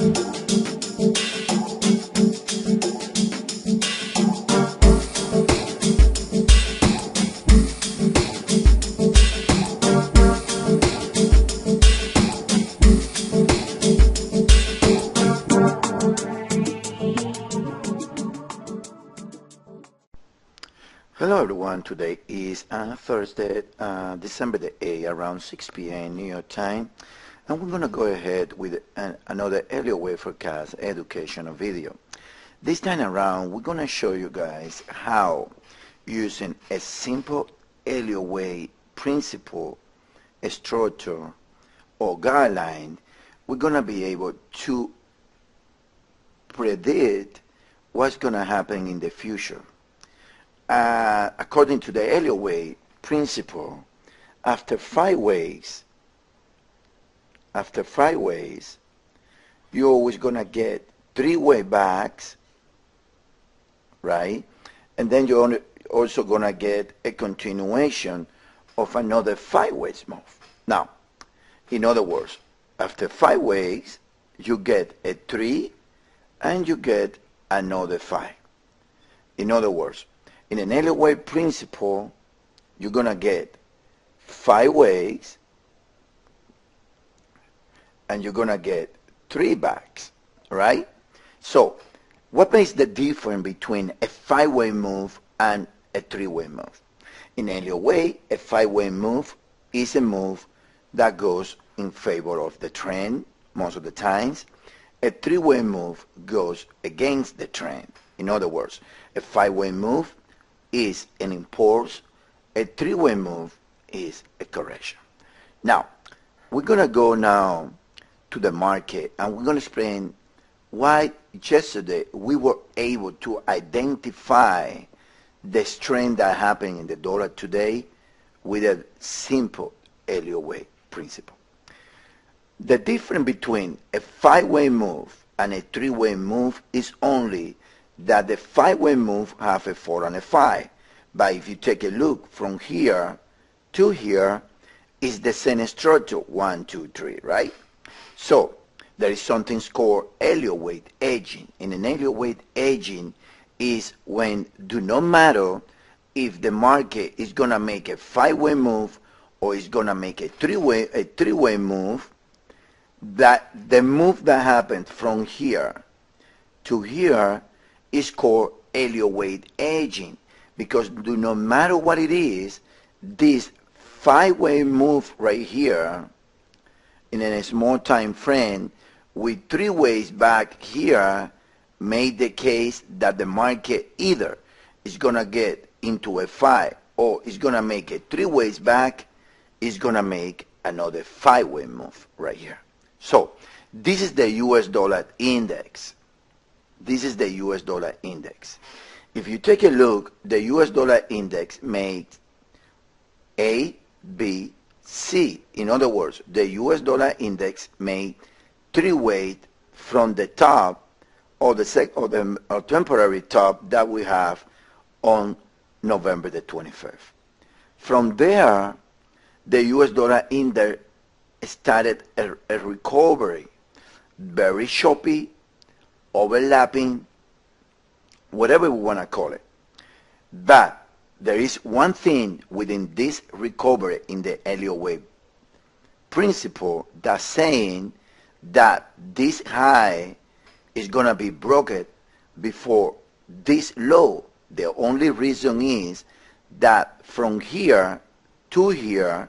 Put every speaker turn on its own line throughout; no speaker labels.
Hello everyone, today is Thursday, December the 8th, around 6 p.m. New York time, and we're going to go ahead with another Elliott Wave Forecast educational video. This time around, we're going to show you guys how, using a simple Elliott Wave principle, structure, or guideline, we're going to be able to predict what's going to happen in the future. According to the Elliott Wave principle, after five waves, you're always going to get three-way backs, right? And then you're also going to get a continuation of another five-way move. Now, in other words, after five waves, you get a 3 and you get another 5. In other words, in an Elliott Wave principle, you're going to get 5 waves and you're going to get 3 backs, right? So, what makes the difference between a 5-way move and a 3-way move? In Elliott Wave, a 5-way move is a move that goes in favor of the trend most of the times. A 3-way move goes against the trend. In other words, a 5-way move is an impulse, a 3-way move is a correction. Now, we're going to go now to the market and we're going to explain why yesterday we were able to identify the strength that happened in the dollar today with a simple Elliott Wave principle. The difference between a 5-way move and a 3-way move is only that the 5-way move have a 4 and a 5. But if you take a look from here to here, is the same structure, 1, 2, 3, right? So there is something called Elliott Wave edging. In an Elliott Wave edging is when do not matter if the market is gonna make a 5-way move or is gonna make a 3-way move, that the move that happens from here to here is called Elliott Wave edging, because do not matter what it is, this 5-way move right here in a small time frame with 3 ways back here made the case that the market either is going to get into a 5 or is going to make it 3 ways back, is going to make another 5-way move right here. So this is the US dollar index. This is the US dollar index. If you take a look, the US dollar index made A, B, C. In other words, the US dollar index made 3 ways from the top or the temporary top that we have on November the 25th. From there, the US dollar index started a recovery, very choppy, overlapping, whatever we want to call it. But there is one thing within this recovery in the Elliott Wave principle that's saying that this high is going to be broken before this low. The only reason is that from here to here,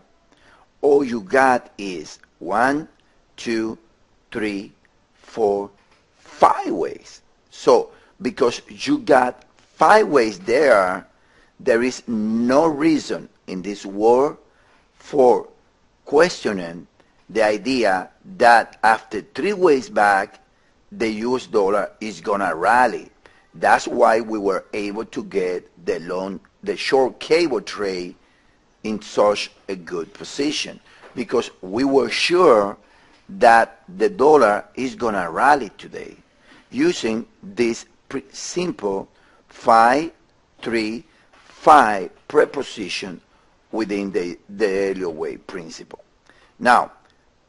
all you got is 1, 2, 3, 4, 5 ways. So because you got 5 ways there, there is no reason in this world for questioning the idea that after 3 ways back, the US dollar is gonna rally. That's why we were able to get the short cable trade in such a good position, because we were sure that the dollar is gonna rally today using this simple 5, 3, 5 preposition within the Elliott Wave principle. Now,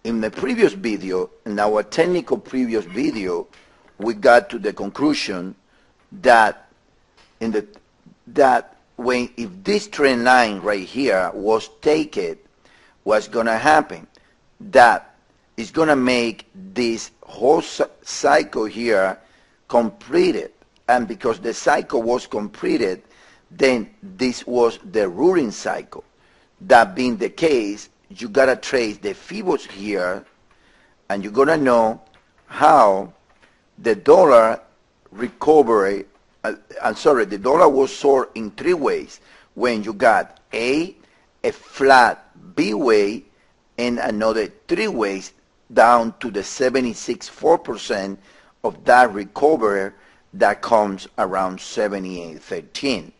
in the previous video, in our technical previous video, we got to the conclusion that if this trend line right here was taken, what's going to happen? That is going to make this whole cycle here completed. And because the cycle was completed, then this was the ruling cycle. That being the case, you got to trace the Fibos here, and you're going to know how the dollar recovery, the dollar was sold in three ways. When you got a flat B way, and another three ways down to the 76.4% of that recovery that comes around 78.13.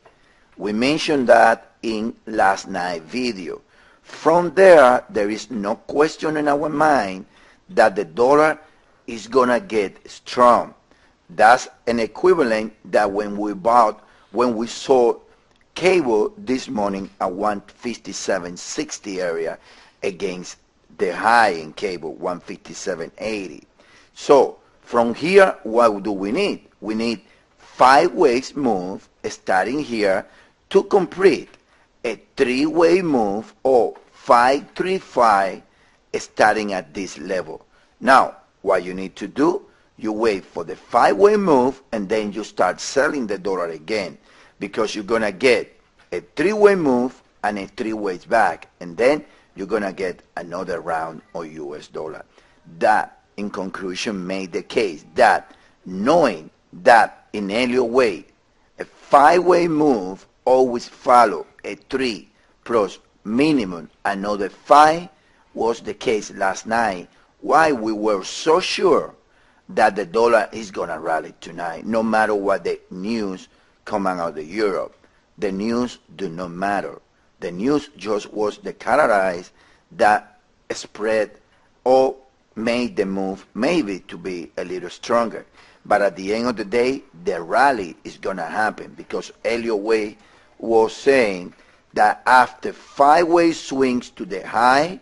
We mentioned that in last night's video. From there is no question in our mind that the dollar is going to get strong. That's an equivalent that when we saw cable this morning at 157.60 area against the high in cable 157.80. So from here, what do we need? We need 5 ways move starting here to complete a 3-way move or 535 starting at this level. Now, what you need to do, you wait for the 5-way move and then you start selling the dollar again, because you're going to get a 3-way move and a 3 ways back, and then you're going to get another round of US dollar. That, in conclusion, made the case that knowing that in Elliott Wave, a 5-way move always follow a 3 plus minimum another 5 was the case last night, why we were so sure that the dollar is going to rally tonight, no matter what the news coming out of Europe. The news do not matter. The news just was the catalyst that spread or made the move maybe to be a little stronger. But at the end of the day, the rally is going to happen, because Elliott Wave was saying that after 5-way swings to the high,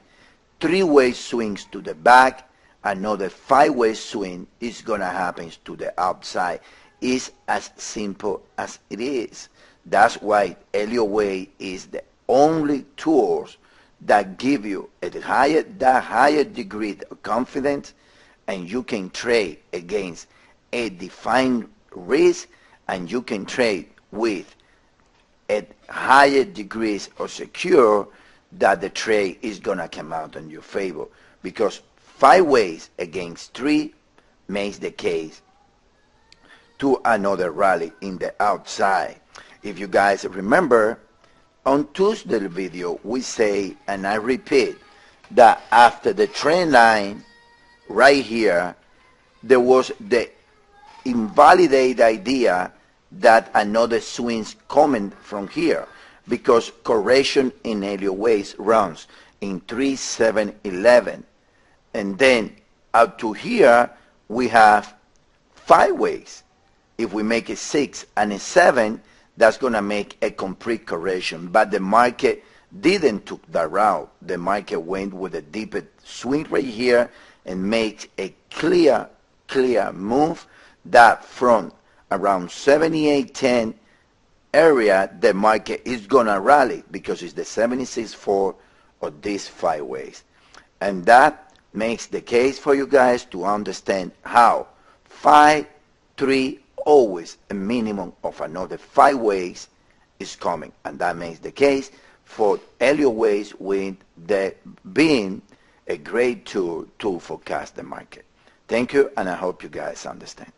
3-way swings to the back, another 5-way swing is going to happen to the outside. It's as simple as it is. That's why Elliott Wave is the only tools that give you that higher degree of confidence, and you can trade against a defined risk, and you can trade with a higher degrees of secure that the trade is going to come out in your favor, because 5 ways against 3 makes the case to another rally in the outside. If you guys remember, on Tuesday's video, we say, and I repeat, that after the trend line right here, there was the invalidated idea that another swing's coming from here, because correction in Elliott Wave runs in 3, 7, 11. And then out to here, we have 5 ways. If we make a 6 and a 7, that's going to make a complete correction. But the market didn't took that route. The market went with a deeper swing right here and made a clear move that from around 78.10 area, the market is going to rally, because it's the 76.4 of these 5 ways. And that makes the case for you guys to understand how 5, 3, always a minimum of another 5 ways is coming. And that makes the case for Elliott Wave, with the being a great tool to forecast the market. Thank you, and I hope you guys understand.